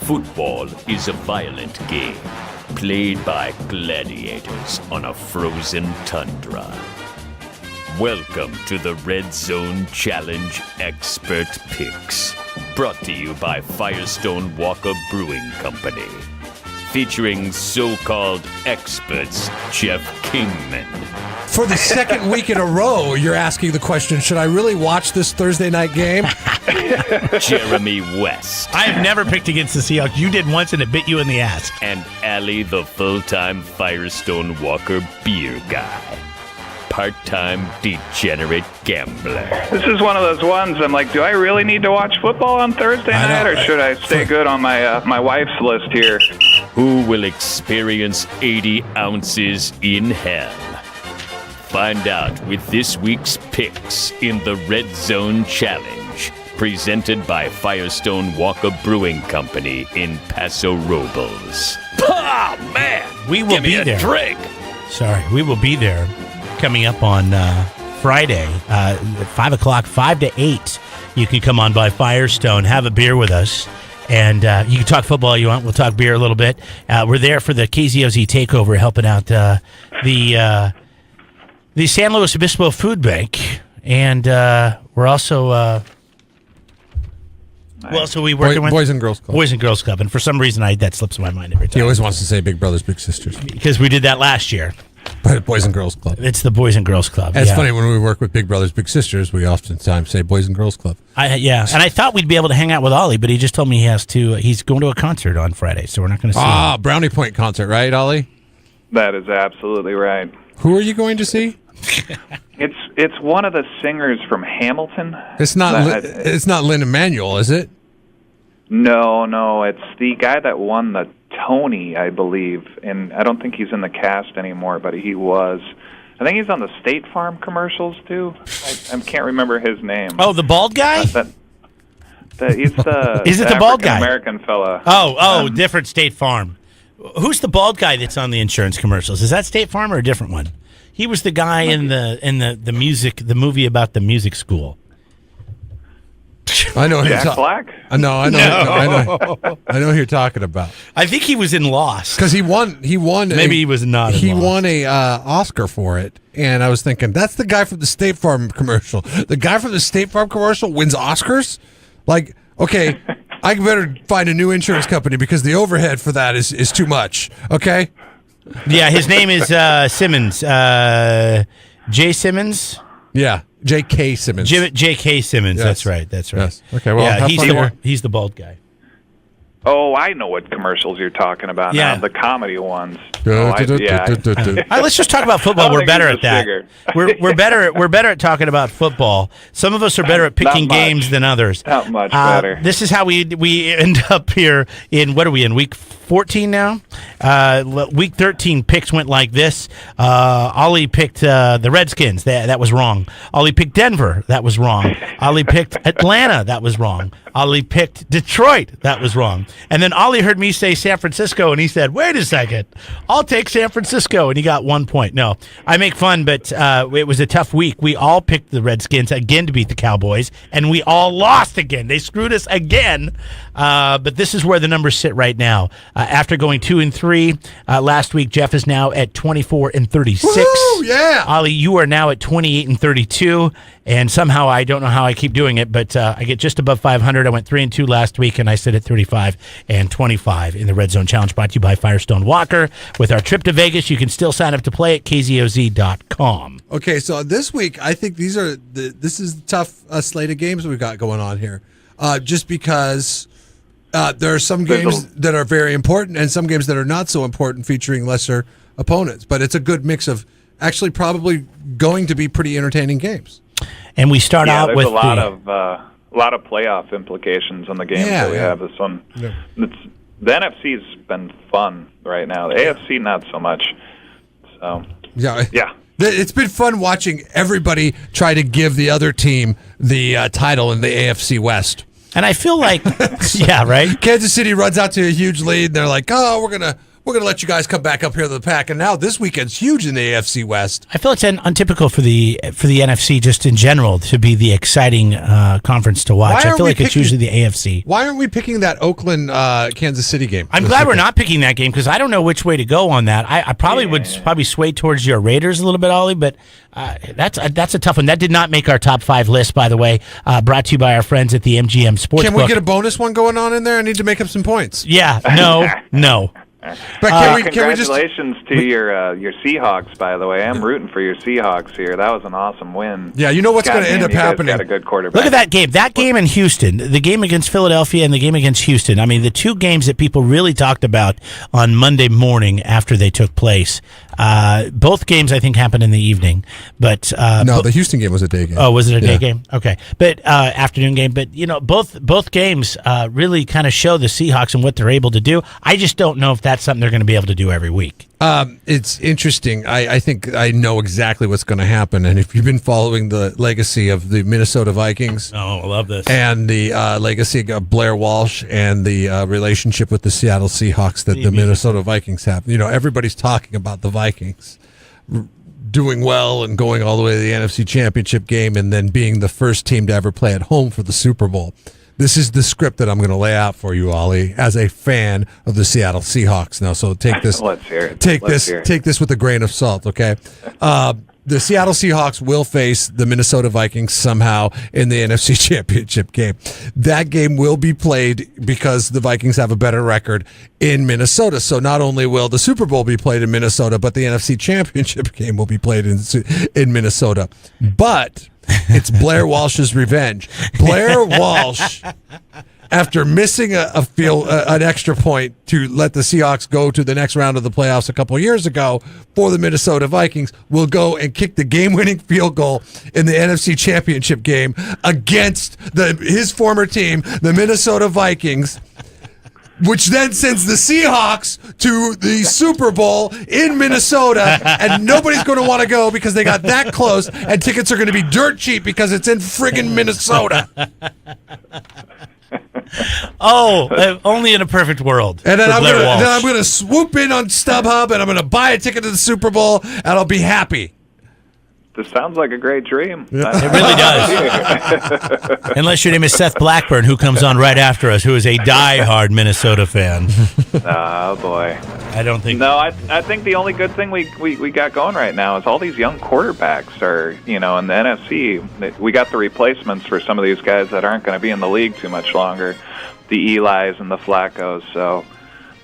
Football is a violent game, played by gladiators on a frozen tundra. Welcome to the RedZone Challenge Expert Picks, brought to you by Firestone Walker Brewing Company, featuring so-called experts Jeff Kingman. For the second week in a row, you're asking the question, should I really watch this Thursday night game? Jeremy West. I have never picked against the Seahawks. You did once and it bit you in the ass. And Allie, the full-time Firestone Walker beer guy. Part-time degenerate gambler. This is one of those ones I'm like, do I really need to watch football on Thursday night, or should I stay good on my wife's list here? Who will experience 80 ounces in hell? Find out with this week's picks in the RedZone Challenge, presented by Firestone Walker Brewing Company in Paso Robles. Oh, man! We will be there. Drink. Sorry, we will be there coming up on Friday at 5 o'clock, 5 to 8. You can come on by Firestone, have a beer with us, and you can talk football you want. We'll talk beer a little bit. We're there for the KZOZ takeover, helping out the San Luis Obispo Food Bank, and we're also we working with Boys and Girls Club. Boys and Girls Club, and for some reason that slips my mind every time. He always wants to say Big Brothers, Big Sisters. Because we did that last year. But Boys and Girls Club. It's the Boys and Girls Club. And it's funny, when we work with Big Brothers, Big Sisters, we oftentimes say Boys and Girls Club. And I thought we'd be able to hang out with Ollie, but he just told me he's going to a concert on Friday, so we're not going to see him. Brownie Point concert, right, Ollie? That is absolutely right. Who are you going to see? It's one of the singers from Hamilton. It's not Lin-Manuel, is it? No, it's the guy that won the Tony, I believe, and I don't think he's in the cast anymore, but he was. I think he's on the State Farm commercials too. I can't remember his name. Oh, the bald guy? He's the Is it the bald guy? American fella. Different State Farm. Who's the bald guy that's on the insurance commercials? Is that State Farm or a different one? He was the guy in the movie about the music school. I know Jack Black? I know who you're talking about. I think he was in Lost. Because he won. Maybe he was not. He won a Oscar for it, and I was thinking that's the guy from the State Farm commercial. The guy from the State Farm commercial wins Oscars. Like, okay, I better find a new insurance company because the overhead for that is too much. Okay. Yeah, his name is Simmons. Jay Simmons. Yeah. J.K. Simmons. J.K. Simmons. Yes. That's right. Yes. Okay. Well, he's the bald guy. Oh, I know what commercials you're talking about now. The comedy ones. Let's just talk about football. We're better at that. We're better at talking about football. Some of us are better at picking games than others. Not much better. This is how we end up here in, what are we in, week 14 now? Week 13 picks went like this. Ollie picked the Redskins. That was wrong. Ollie picked Denver. That was wrong. Ollie picked Atlanta. That was wrong. Ollie picked Detroit. That was wrong. And then Ollie heard me say San Francisco, and he said, wait a second, I'll take San Francisco. And he got 1 point. No, I make fun, but it was a tough week. We all picked the Redskins again to beat the Cowboys, and we all lost again. They screwed us again. But this is where the numbers sit right now. After going 2-3 last week, Jeff is now at 24-36. Woo, yeah. Ollie, you are now at 28-32. And somehow, I don't know how I keep doing it, but I get just above 500. I went 3-2 last week, and I sit at 35-25 in the RedZone Challenge, brought to you by Firestone Walker. With our trip to Vegas, you can still sign up to play at kzoz.com. Okay, so this week, I think this is the tough slate of games we've got going on here. Just because there are some games that are very important and some games that are not so important, featuring lesser opponents. But it's a good mix of actually probably going to be pretty entertaining games. And we start out with a lot of playoff implications on the games that we have this one. Yeah. The NFC's been fun right now. The AFC not so much. So yeah. It's been fun watching everybody try to give the other team the title in the AFC West. And I feel like, yeah, right? Kansas City runs out to a huge lead. They're like, oh, we're We're going to let you guys come back up here to the pack. And now this weekend's huge in the AFC West. I feel it's untypical for the NFC just in general to be the exciting conference to watch. I feel like it's usually the AFC. Why aren't we picking that Oakland Kansas City game? I'm glad we're not picking that game because I don't know which way to go on that. I probably would sway towards your Raiders a little bit, Ollie, but that's a tough one. That did not make our top 5 list, by the way. Brought to you by our friends at the MGM Sportsbook. Can we get a bonus one going on in there? I need to make up some points. Yeah, no. But congratulations to your Seahawks, by the way. I'm rooting for your Seahawks here. That was an awesome win. Yeah, you know what's going to end up happening. Got a good quarterback. Look at that game. That game in Houston, the game against Philadelphia and the game against Houston. I mean, the two games that people really talked about on Monday morning after they took place. Both games, I think, happened in the evening. But no, the Houston game was a day game. Oh, was it a day game? Okay. But afternoon game. But, both games really kind of show the Seahawks and what they're able to do. I just don't know if that's something they're going to be able to do every week. It's interesting. I think I know exactly what's going to happen. And if you've been following the legacy of the Minnesota Vikings, I love this, and the legacy of Blair Walsh and the relationship with the Seattle Seahawks that the Minnesota Vikings have, everybody's talking about the Vikings doing well and going all the way to the NFC Championship game and then being the first team to ever play at home for the Super Bowl. This is the script that I'm going to lay out for you, Ollie, as a fan of the Seattle Seahawks. Now, so take this. Let's hear it. Take this with a grain of salt, okay? The Seattle Seahawks will face the Minnesota Vikings somehow in the NFC Championship game. That game will be played because the Vikings have a better record in Minnesota. So not only will the Super Bowl be played in Minnesota, but the NFC Championship game will be played in Minnesota. But it's Blair Walsh's revenge. Blair Walsh, after missing an extra point to let the Seahawks go to the next round of the playoffs a couple of years ago for the Minnesota Vikings, will go and kick the game-winning field goal in the NFC Championship game against his former team, the Minnesota Vikings, which then sends the Seahawks to the Super Bowl in Minnesota, and nobody's going to want to go because they got that close, and tickets are going to be dirt cheap because it's in friggin' Minnesota. Only in a perfect world. And then I'm going to swoop in on StubHub, and I'm going to buy a ticket to the Super Bowl, and I'll be happy. This sounds like a great dream. It really does. Unless your name is Seth Blackburn, who comes on right after us, who is a diehard Minnesota fan. Oh, boy. I don't think... No, I think the only good thing we got going right now is all these young quarterbacks are, in the NFC. We got the replacements for some of these guys that aren't going to be in the league too much longer, the Elis and the Flaccos. So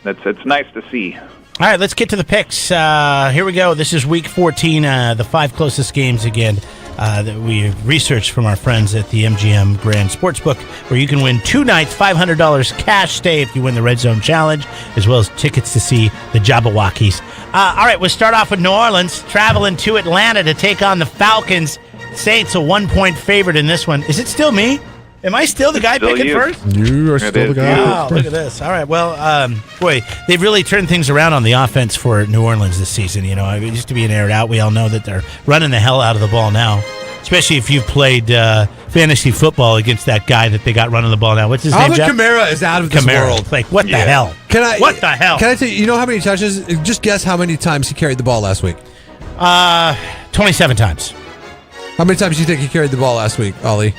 it's nice to see. All right, let's get to the picks. Here we go. This is Week 14, the 5 closest games again that we researched from our friends at the MGM Grand Sportsbook, where you can win 2 nights, $500 cash stay if you win the Red Zone Challenge, as well as tickets to see the Jabberwockies. All right, we'll start off with New Orleans, traveling to Atlanta to take on the Falcons. Saints a 1-point favorite in this one. Is it still me? Am I still the guy picking first? You are still the guy. Wow, look at this. All right, well, boy, they've really turned things around on the offense for New Orleans this season. It used to be an air out. We all know that they're running the hell out of the ball now, especially if you've played fantasy football against that guy that they got running the ball now. What's his name, Jeff? Kamara is out of this world. Like, what the hell? What the hell? Can I tell you, how many touches? Just guess how many times he carried the ball last week. 27 times. How many times do you think he carried the ball last week, Ollie?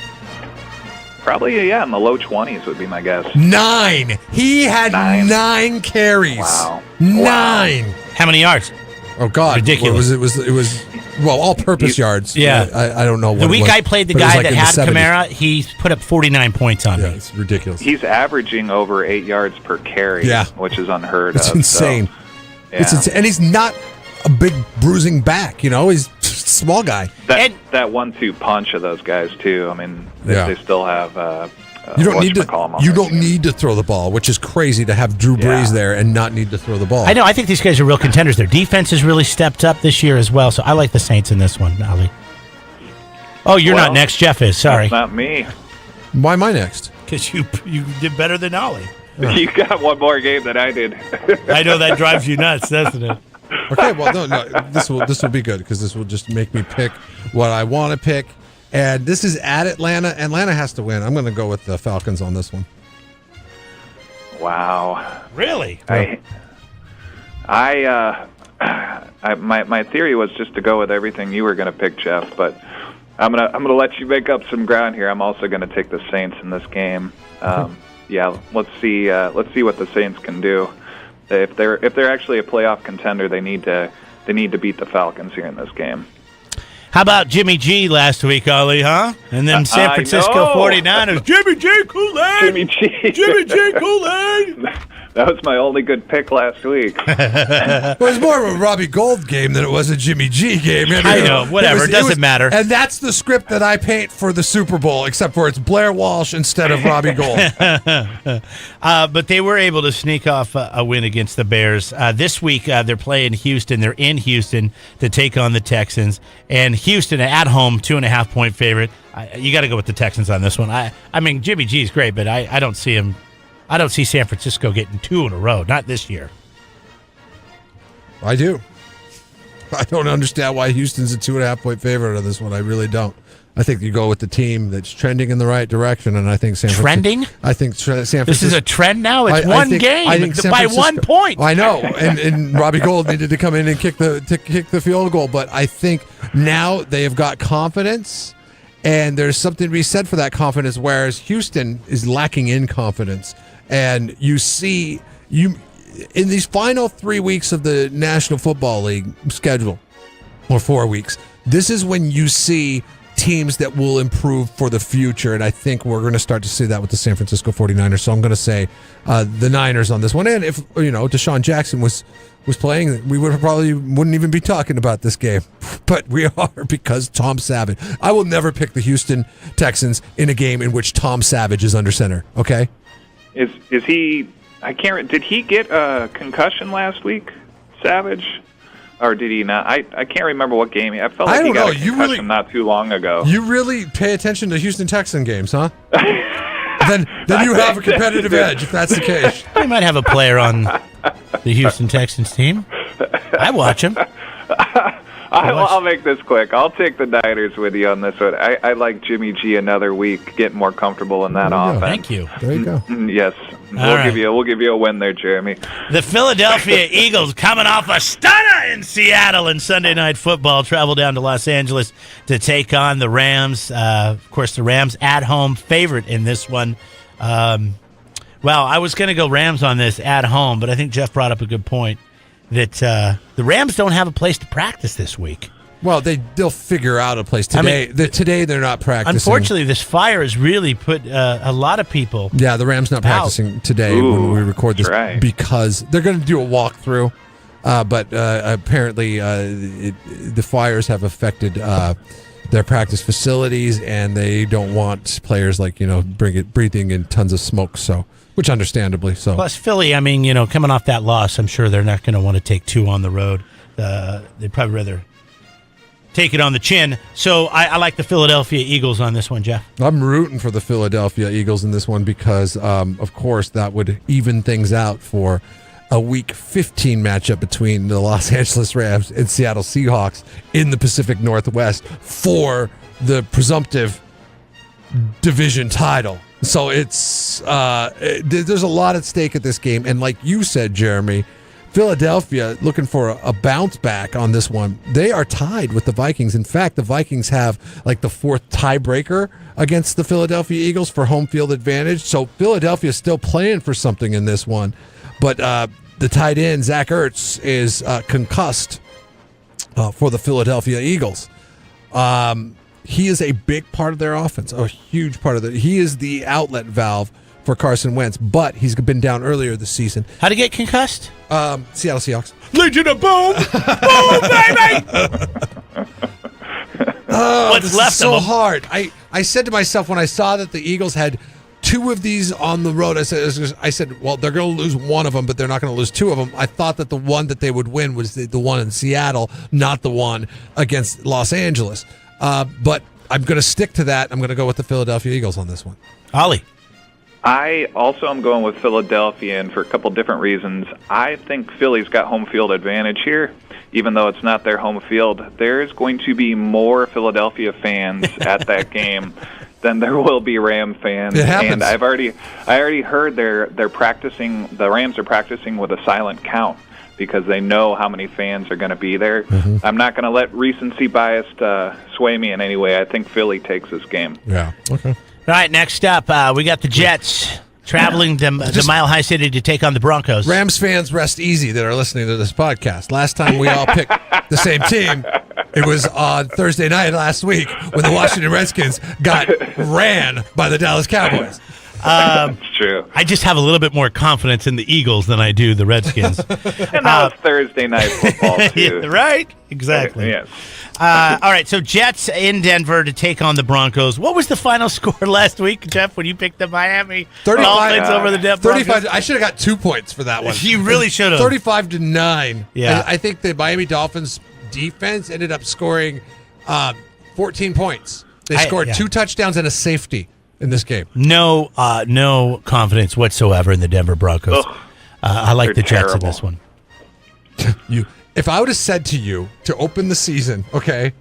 Probably, in the low 20s would be my guess. 9. He had 9 carries. Wow. 9. How many yards? Oh, God. Ridiculous. It was all-purpose yards. Yeah. I don't know what the week it was, I played the guy that had Kamara, he put up 49 points on me. It's ridiculous. He's averaging over 8 yards per carry, which is unheard of. It's insane. So, It's insane. And he's not a big bruising back, he's a small guy. That 1-2 punch of those guys too. I mean, they still have. You don't need to throw the ball, which is crazy to have Drew Brees there and not need to throw the ball. I know. I think these guys are real contenders. Their defense has really stepped up this year as well. So I like the Saints in this one, Ali. Oh, you're not next. Jeff is. Sorry, that's not me. Why am I next? Because you did better than Ollie. You got one more game than I did. I know that drives you nuts, doesn't it? Okay, well, no, this will be good because this will just make me pick what I want to pick. And this is at Atlanta. Atlanta has to win. I'm going to go with the Falcons on this one. Wow. Really? My theory was just to go with everything you were going to pick, Jeff, but I'm gonna let you make up some ground here. I'm also going to take the Saints in this game. Yeah, let's see what the Saints can do. If they're actually a playoff contender, they need to beat the Falcons here in this game. How about Jimmy G last week, Ollie, huh? And then San Francisco 49ers. Jimmy G Kool-Aid! Jimmy G! Jimmy G Kool-Aid! That was my only good pick last week. It was more of a Robbie Gould game than it was a Jimmy G game. I know, whatever. It doesn't matter. And that's the script that I paint for the Super Bowl, except for it's Blair Walsh instead of Robbie Gould. But they were able to sneak off a win against the Bears. This week, they're playing Houston. They're in Houston to take on the Texans. And Houston, at home, 2.5-point favorite. You got to go with the Texans on this one. I mean, Jimmy G's great, but I don't see him. I don't see San Francisco getting 2 in a row. Not this year. I do. I don't understand why Houston's a 2.5-point favorite on this one. I really don't. I think you go with the team that's trending in the right direction, and I think San Francisco. Trending? I think San Francisco. This is a trend now? It's one game I think by 1 point. I know, and Robbie Gould needed to come in and kick the field goal, but I think now they have got confidence, and there's something to be said for that confidence, whereas Houston is lacking in confidence. And you see, in these final 3 weeks of the National Football League schedule, or 4 weeks, this is when you see teams that will improve for the future. And I think we're going to start to see that with the San Francisco 49ers. So I'm going to say the Niners on this one. And if, Deshaun Jackson was playing, we wouldn't even be talking about this game. But we are, because Tom Savage. I will never pick the Houston Texans in a game in which Tom Savage is under center, okay? Is he? I can't. Did he get a concussion last week, Savage, or did he not? I can't remember what game. I felt like he got a concussion not too long ago. You really pay attention to Houston Texan games, huh? then you have a competitive edge if that's the case. We might have a player on the Houston Texans team. I watch him. I'll make this quick. I'll take the Niners with you on this one. I like Jimmy G another week, getting more comfortable in that offense. Thank you. There you go. Yes, we'll give you a win there, Jeremy. The Philadelphia Eagles, coming off a stunner in Seattle in Sunday Night Football, travel down to Los Angeles to take on the Rams. Of course, the Rams at home favorite in this one. Well, I was going to go Rams on this at home, but I think Jeff brought up a good point. That the Rams don't have a place to practice this week. Well, they'll figure out a place today. Today they're not practicing. Unfortunately, this fire has really put a lot of people. Yeah, the Rams not practicing today when we record this because they're going to do a walkthrough. But apparently, the fires have affected their practice facilities, and they don't want players breathing in tons of smoke. So. Which understandably so. Plus, Philly, coming off that loss, I'm sure they're not going to want to take 2 on the road. They'd probably rather take it on the chin. So I like the Philadelphia Eagles on this one, Jeff. I'm rooting for the Philadelphia Eagles in this one because, of course, that would even things out for a Week 15 matchup between the Los Angeles Rams and Seattle Seahawks in the Pacific Northwest for the presumptive division title. So it's there's a lot at stake at this game, and like you said, Jeremy, Philadelphia looking for a bounce back on this one. They are tied with the Vikings. In fact, the Vikings have the 4th tiebreaker against the Philadelphia Eagles for home field advantage. So Philadelphia is still playing for something in this one, but the tight end Zach Ertz is concussed for the Philadelphia Eagles. He is a big part of their offense, a huge part of it. He is the outlet valve for Carson Wentz, but he's been down earlier this season. How'd he get concussed? Seattle Seahawks. Legion of Boom! Boom, baby! What's left so of him? hard. I said to myself when I saw that the Eagles had 2 of these on the road, I said, well, they're going to lose 1 of them, but they're not going to lose 2 of them. I thought that the one that they would win was the one in Seattle, not the one against Los Angeles. But I'm going to stick to that. I'm going to go with the Philadelphia Eagles on this one. Ollie. I also am going with Philadelphia, and for a couple different reasons. I think Philly's got home field advantage here, even though it's not their home field. There's going to be more Philadelphia fans at that game than there will be Ram fans. It happens. And I already heard they're practicing. The Rams are practicing with a silent count. because they know how many fans are going to be there. Mm-hmm. I'm not going to let recency bias sway me in any way. I think Philly takes this game. Yeah. Okay. All right, next up, we got the Jets traveling to Mile High City to take on the Broncos. Rams fans rest easy that are listening to this podcast. Last time we all picked the same team, it was on Thursday night last week when the Washington Redskins got ran by the Dallas Cowboys. That's true. I just have a little bit more confidence in the Eagles than I do the Redskins. And now it's Thursday night football, too. Yeah, right? Exactly. Yes. All right, so Jets in Denver to take on the Broncos. What was the final score last week, Jeff, when you picked the Miami 35 Dolphins over the Denver Broncos? 35. I should have got 2 points for that one. You really should have. 35-9. Yeah. I think the Miami Dolphins defense ended up scoring 14 points. They scored 2 touchdowns and a safety in this game. No confidence whatsoever in the Denver Broncos. I like the Jets in this one. If I would have said to you to open the season, okay,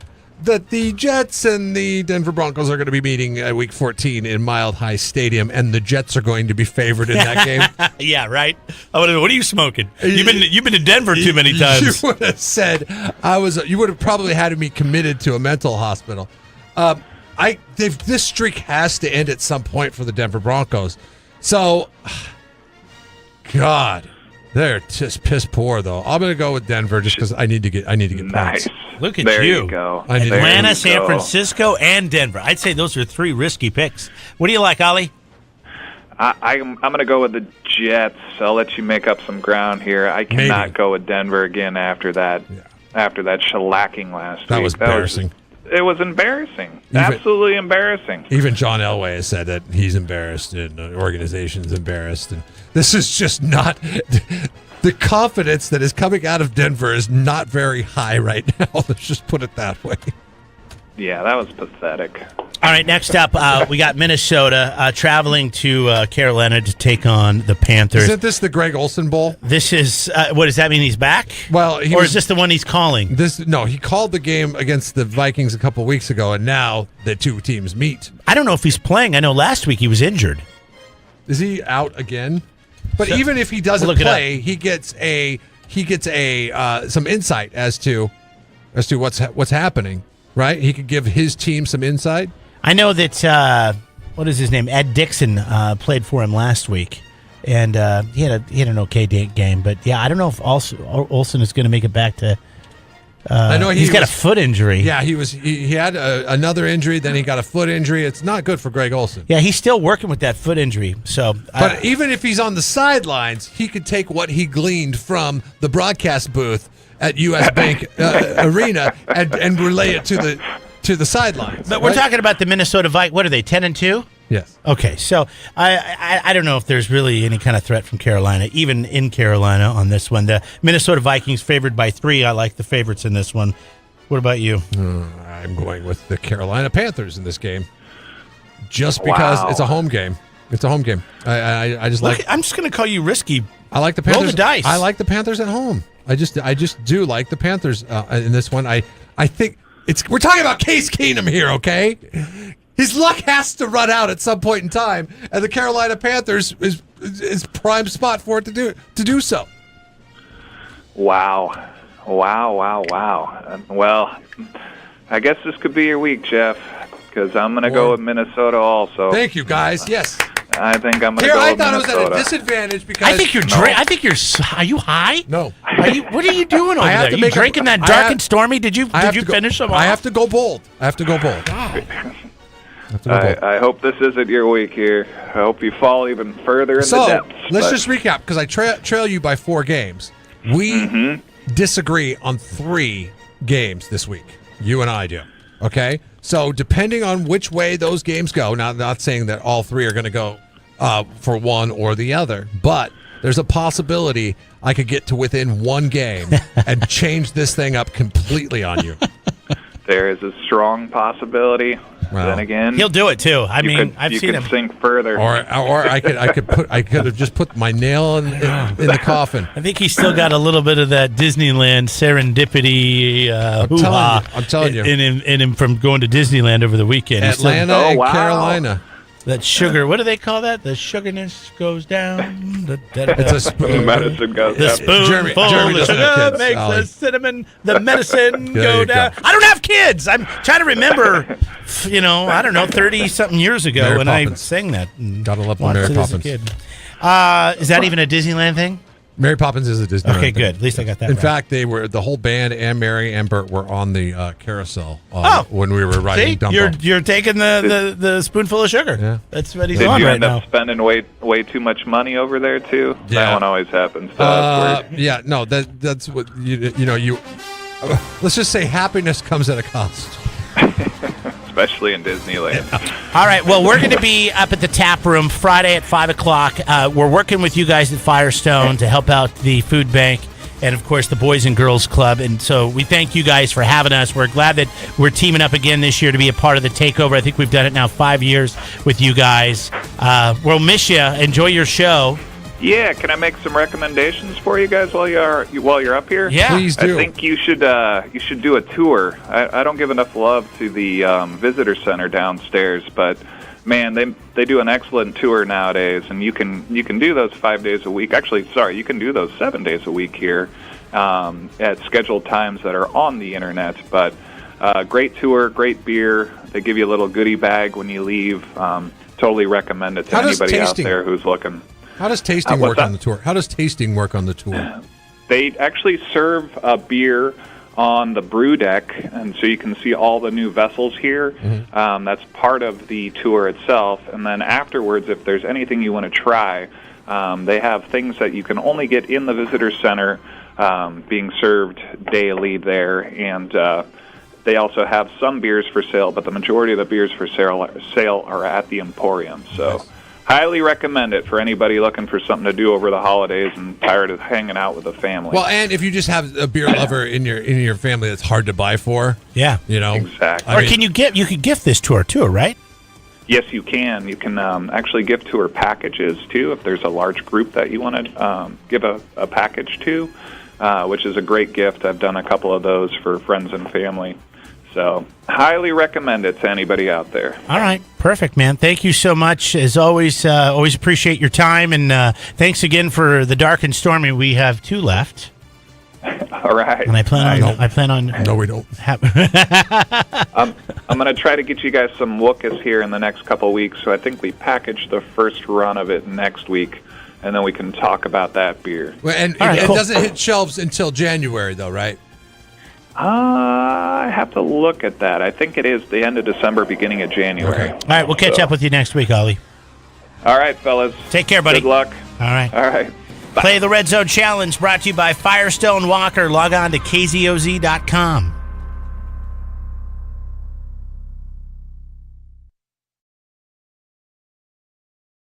that the Jets and the Denver Broncos are going to be meeting at Week 14 in Mile High Stadium, and the Jets are going to be favored in that game. Yeah, right. What are you smoking? You've been to Denver too many times. You would have said you would have probably had me committed to a mental hospital. This streak has to end at some point for the Denver Broncos. So, God, they're just piss poor though. I'm going to go with Denver just because I need to get Nice. points. Look at there you. You go. Atlanta, San Francisco, and Denver. I'd say those are 3 risky picks. What do you like, Ollie? I'm going to go with the Jets. I'll let you make up some ground here. I cannot go with Denver again after that. Yeah. After that shellacking last week. That was embarrassing. It was embarrassing. Absolutely embarrassing. Even John Elway has said that he's embarrassed and the organization's embarrassed. And this is just not... The confidence that is coming out of Denver is not very high right now. Let's just put it that way. Yeah, that was pathetic. All right, next up, we got Minnesota traveling to Carolina to take on the Panthers. Isn't this the Greg Olsen Bowl? This is, what does that mean, he's back? Well, is this the one he's calling? He called the game against the Vikings a couple weeks ago, and now the 2 teams meet. I don't know if he's playing. I know last week he was injured. Is he out again? But even if he doesn't play, he gets some insight as to what's happening, right? He could give his team some insight. I know that what is his name? Ed Dixon played for him last week, and he had an okay game. But yeah, I don't know if Olsen is going to make it back to. I know he's got a foot injury. Yeah, he had another injury, then he got a foot injury. It's not good for Greg Olsen. Yeah, he's still working with that foot injury. So, but even if he's on the sidelines, he could take what he gleaned from the broadcast booth at U.S. Bank Arena and relay it to the sidelines. But we're talking about the Minnesota Vikings. What are they, 10-2? Yes. Okay, so I don't know if there's really any kind of threat from Carolina, even in Carolina on this one. The Minnesota Vikings favored by 3. I like the favorites in this one. What about you? I'm going with the Carolina Panthers in this game, just because it's a home game. It's a home game. I just like. I'm just going to call you risky. I like the Panthers. Roll the dice. I like the Panthers at home. I just do like the Panthers in this one. I think we're talking about Case Keenum here, okay? His luck has to run out at some point in time, and the Carolina Panthers is prime spot for it to do so. Wow. Well, I guess this could be your week, Jeff, because I'm going to go with Minnesota also. Thank you, guys. Yes. I think I'm going to go with Minnesota. I thought it was at a disadvantage because... I think you're... Are you high? No. What are you doing over there? You drinking that dark and stormy? Did you finish them off? I have to go bold. I hope this isn't your week here. I hope you fall even further in the depths. Let's just recap, because I trail you by 4 games. We disagree on 3 games this week. You and I do. Okay? So depending on which way those games go, now I'm not saying that all 3 are going to go for one or the other, but there's a possibility I could get to within 1 game and change this thing up completely on you. There is a strong possibility. Well, then again, he'll do it too. I've seen him sink further. Or I could have just put my nail in the coffin. I think he's still got a little bit of that Disneyland serendipity I'm telling you. in him from going to Disneyland over the weekend. Atlanta and Carolina. That sugar, what do they call that? The sugarness goes down. It's a spoon. Medicine goes The up. spoonful Jeremy of doesn't have sugar kids, makes Ollie. the cinnamon, the medicine There go you down. go. I don't have kids. I'm trying to remember, I don't know, 30-something years ago Mary when Poppins. I sang that. And Gotta love the watched Mary it as a Poppins. kid. Is that even a Disneyland thing? Mary Poppins is a Disney. Okay, good. At least I got that In right. fact, the whole band and Mary and Bert were on the carousel when we were riding See, Dumbo. you're taking the spoonful of sugar. Yeah. That's what he's Did on you right end now. up spending way too much money over there too? Yeah. That one always happens to us. Yeah, no, that's what you. Let's just say happiness comes at a cost. Especially in Disneyland. All right. Well, we're going to be up at the tap room Friday at 5 o'clock. We're working with you guys at Firestone to help out the food bank and, of course, the Boys and Girls Club. And so we thank you guys for having us. We're glad that we're teaming up again this year to be a part of the takeover. I think we've done it now 5 years with you guys. We'll miss you. Enjoy your show. Yeah, can I make some recommendations for you guys while you're up here? Yeah. Please do. I think you should do a tour. I don't give enough love to the visitor center downstairs, but man, they do an excellent tour nowadays, and you can do those 5 days a week. Actually, sorry, you can do those 7 days a week here at scheduled times that are on the internet. But great tour, great beer. They give you a little goodie bag when you leave. Totally recommend it to anybody out there who's looking. How does tasting what's work that? on the tour? How does tasting work on the tour? They actually serve a beer on the brew deck, and so you can see all the new vessels here. Mm-hmm. That's part of the tour itself. And then afterwards, if there's anything you want to try, they have things that you can only get in the visitor center being served daily there. And they also have some beers for sale, but the majority of the beers for sale are at the Emporium. So. Nice. Highly recommend it for anybody looking for something to do over the holidays and tired of hanging out with the family. Well, and if you just have a beer lover in your family that's hard to buy for, Yeah. Exactly. Or you could gift this tour too, right? Yes, you can. You can actually gift tour packages too if there's a large group that you want to give a package to, which is a great gift. I've done a couple of those for friends and family. So, highly recommend it to anybody out there. All right. Perfect, man. Thank you so much. As always, always appreciate your time. And thanks again for the dark and stormy. We have 2 left. All right. And I plan on. no, we don't. I'm going to try to get you guys some Wookas here in the next couple of weeks. So I think we package the first run of it next week, and then we can talk about that beer. Well, and All right, it cool. doesn't hit shelves until January, though, right? I have to look at that. I think it is the end of December, beginning of January. Okay. All right. We'll catch up with you next week, Ollie. All right, fellas. Take care, buddy. Good luck. All right. All right. Play the Red Zone Challenge brought to you by Firestone Walker. Log on to kzoz.com.